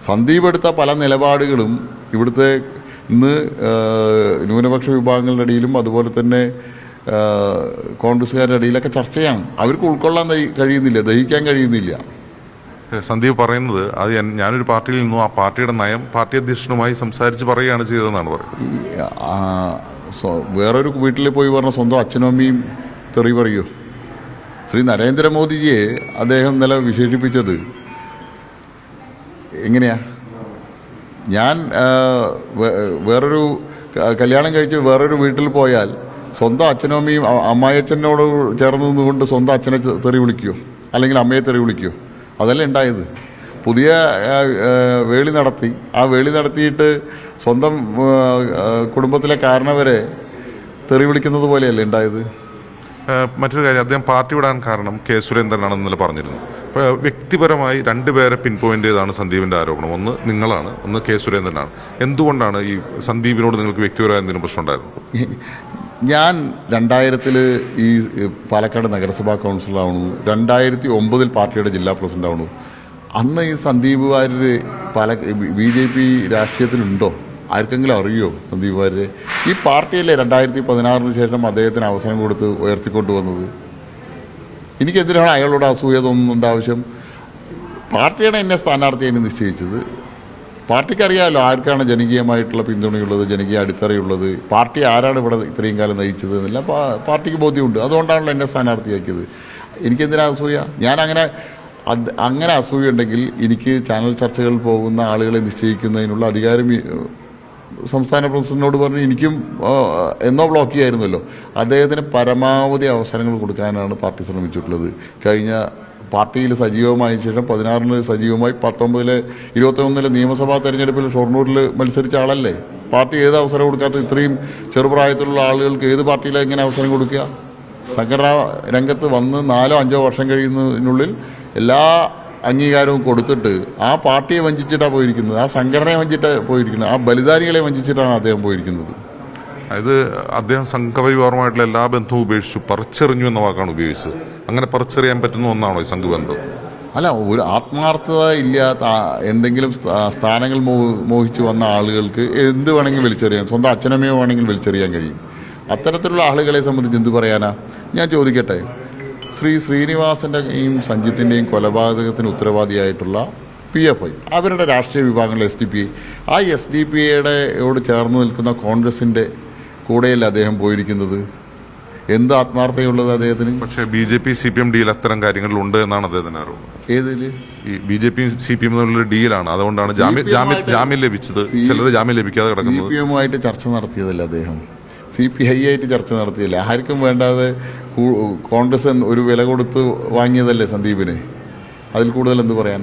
സന്ദീപ് എടുത്ത പല നിലപാടുകളും ഇവിടുത്തെ ഇന്ന് ന്യൂനപക്ഷ വിഭാഗങ്ങളുടെ ഇടയിലും അതുപോലെ തന്നെ കോൺഗ്രസ്സുകാരുടെ ഇടയിലൊക്കെ ചർച്ചയാണ്. അവർക്ക് ഉൾക്കൊള്ളാൻ കഴിയുന്നില്ല, ദഹിക്കാൻ കഴിയുന്നില്ല. സന്ദീപ് പറയുന്നത് അത് ഞാനൊരു പാർട്ടിയിൽ നിന്നും ആ പാർട്ടിയുടെ നയം പാർട്ടി അധ്യക്ഷനുമായി സംസാരിച്ച് പറയുകയാണ് ചെയ്തതെന്നാണ് പറയുന്നത്. വേറൊരു വീട്ടിൽ പോയി പറഞ്ഞ സ്വന്തം അച്ഛനും അമ്മയും തെറി പറയൂ. ശ്രീ നരേന്ദ്രമോദിജിയെ അദ്ദേഹം ഇന്നലെ വിശേഷിപ്പിച്ചത് എങ്ങനെയാ? ഞാൻ വേറൊരു കല്യാണം കഴിച്ച് വേറൊരു വീട്ടിൽ പോയാൽ സ്വന്തം അച്ഛനും അമ്മയും അമ്മായിയച്ഛനോട് ചേർന്ന് നിന്നുകൊണ്ട് സ്വന്തം അച്ഛനെ തെറി വിളിക്കുമോ അല്ലെങ്കിൽ അമ്മയെ തെറി വിളിക്കുമോ? അതല്ലേ ഉണ്ടായത്. പുതിയ വേളി നടത്തി, ആ വേളി നടത്തിയിട്ട് സ്വന്തം കുടുംബത്തിലെ കാരണവരെ തെറി വിളിക്കുന്നത് പോലെയല്ലേ ഉണ്ടായത്. മറ്റൊരു കാര്യം, അദ്ദേഹം പാർട്ടി വിടാൻ കാരണം കെ സുരേന്ദ്രനാണെന്ന് ഇന്നലെ പറഞ്ഞിരുന്നു. അപ്പോൾ വ്യക്തിപരമായി രണ്ടുപേരെ പിൻ പോയിന്റ് ചെയ്താണ് സന്ദീപിൻ്റെ ആരോപണം. ഒന്ന് നിങ്ങളാണ്, ഒന്ന് കെ സുരേന്ദ്രനാണ്. എന്തുകൊണ്ടാണ് ഈ സന്ദീപിനോട് നിങ്ങൾക്ക് വ്യക്തിപരമായ എന്തെങ്കിലും പ്രശ്നം ഉണ്ടായിരുന്നു? ഞാൻ 2000 ഈ പാലക്കാട് നഗരസഭാ കൗൺസിലറാവുന്നു, 2009 പാർട്ടിയുടെ ജില്ലാ പ്രസിഡന്റ് ആവുന്നു. അന്ന് ഈ സന്ദീപ് വാര്യർ BJP രാഷ്ട്രീയത്തിലുണ്ടോ? ആർക്കെങ്കിലും അറിയോ സന്ദീപ് വാര്യരെ? ഈ പാർട്ടിയല്ലേ 2016 ശേഷം അദ്ദേഹത്തിന് അവസരം കൊടുത്ത് ഉയർത്തിക്കൊണ്ടുവന്നത്. എനിക്കെതിരാണ് അയാളോട് അസൂയ തോന്നുന്നുണ്ട് ആവശ്യം. പാർട്ടിയാണ് എന്നെ സ്ഥാനാർത്ഥിയായി നിശ്ചയിച്ചത്. പാർട്ടിക്കറിയാമല്ലോ ആർക്കാണ് ജനകീയമായിട്ടുള്ള പിന്തുണയുള്ളത്, ജനകീയ അടിത്തറയുള്ളത്, പാർട്ടി ആരാണ് ഇവിടെ ഇത്രയും കാലം നയിച്ചത് എന്നെല്ലാം പാർട്ടിക്ക് ബോധ്യമുണ്ട്. അതുകൊണ്ടാണല്ലോ എന്നെ സ്ഥാനാർത്ഥിയാക്കിയത്. എനിക്കെന്തിനാ അസൂയ? അങ്ങനെ അസൂയ ഉണ്ടെങ്കിൽ എനിക്ക് ചാനൽ ചർച്ചകളിൽ പോകുന്ന ആളുകളെ നിശ്ചയിക്കുന്നതിനുള്ള അധികാരം സംസ്ഥാന പ്രസിഡന്റിനോട് പറഞ്ഞ് എനിക്കും എന്നോ ബ്ലോക്ക് ചെയ്യായിരുന്നല്ലോ. അദ്ദേഹത്തിന് പരമാവധി അവസരങ്ങൾ കൊടുക്കാനാണ് പാർട്ടി ശ്രമിച്ചിട്ടുള്ളത്. കഴിഞ്ഞ പാർട്ടിയിൽ സജീവമായ ശേഷം 16 സജീവമായി 21 നിയമസഭാ തെരഞ്ഞെടുപ്പിൽ ഷൊർണൂരിൽ മത്സരിച്ച ആളല്ലേ. പാർട്ടി ഏത് അവസരം കൊടുക്കാത്ത ഇത്രയും ചെറുപ്രായത്തിലുള്ള ആളുകൾക്ക് ഏത് പാർട്ടിയിലാണ് എങ്ങനെ അവസരം കൊടുക്കുക? സംഘടനാ രംഗത്ത് വന്ന് 4-5 വർഷം കഴിയുന്നതിനുള്ളിൽ എല്ലാ അംഗീകാരവും കൊടുത്തിട്ട് ആ പാർട്ടിയെ വഞ്ചിച്ചിട്ടാണ് പോയിരിക്കുന്നത്, ആ സംഘടനയെ വഞ്ചിച്ചിട്ടാണ് പോയിരിക്കുന്നത്, ആ ബലിദാനികളെ വഞ്ചിച്ചിട്ടാണ് അദ്ദേഹം പോയിരിക്കുന്നത്. അതായത് അദ്ദേഹം സംഘപരിവാറുമായിട്ടുള്ള എല്ലാ ബന്ധവും ഉപേക്ഷിച്ചു, പറിച്ചെറിഞ്ഞു എന്ന വാക്കാണ് ഉപയോഗിച്ചത്. അങ്ങനെ പറിച്ചെറിയാൻ പറ്റുന്ന ഒന്നാണോ ഈ സംഘബന്ധം? അല്ല, ഒരു ആത്മാർത്ഥത ഇല്ലാത്ത എന്തെങ്കിലും സ്ഥാനങ്ങൾ മോഹിച്ചു വന്ന ആളുകൾക്ക് എന്ത് വേണമെങ്കിലും വലിച്ചെറിയാം, സ്വന്തം അച്ഛനമ്മയോ വേണമെങ്കിൽ വലിച്ചെറിയാൻ കഴിയും. അത്തരത്തിലുള്ള ആളുകളെ സംബന്ധിച്ച് എന്ത് പറയാനാ? ഞാൻ ചോദിക്കട്ടെ, ശ്രീനിവാസൻ്റെയും സഞ്ജിത്തിൻ്റെയും കൊലപാതകത്തിന് ഉത്തരവാദിയായിട്ടുള്ള PFI, അവരുടെ രാഷ്ട്രീയ വിഭാഗങ്ങൾ SDPI, ആ SDPIയോട് ചേർന്ന് നിൽക്കുന്ന കോൺഗ്രസിൻ്റെ കൂടെയല്ല അദ്ദേഹം പോയിരിക്കുന്നത്. എന്ത് ആത്മാർത്ഥതയുള്ളത് അദ്ദേഹത്തിന്? പക്ഷേ BJP CPM ഡീൽ അത്തരം കാര്യങ്ങളിലുണ്ട് എന്നാണ് അദ്ദേഹത്തിന് അറിവ്. ഏതില്? ഈ BJP CPM ഡീലാണ്, അതുകൊണ്ടാണ് ജാമ്യം ലഭിച്ചത്, ചിലർ ജാമ്യം ലഭിക്കാതെ കിടക്കുന്നത്. CPM ചർച്ച നടത്തിയതല്ല അദ്ദേഹം, CPI ആയിട്ട് ചർച്ച നടത്തിയില്ല. ആർക്കും വേണ്ടാതെ കോൺഗ്രസ് ഒരു വില കൊടുത്ത് വാങ്ങിയതല്ലേ സന്ദീപിനെ. അതിൽ കൂടുതൽ എന്ത് പറയാനാ?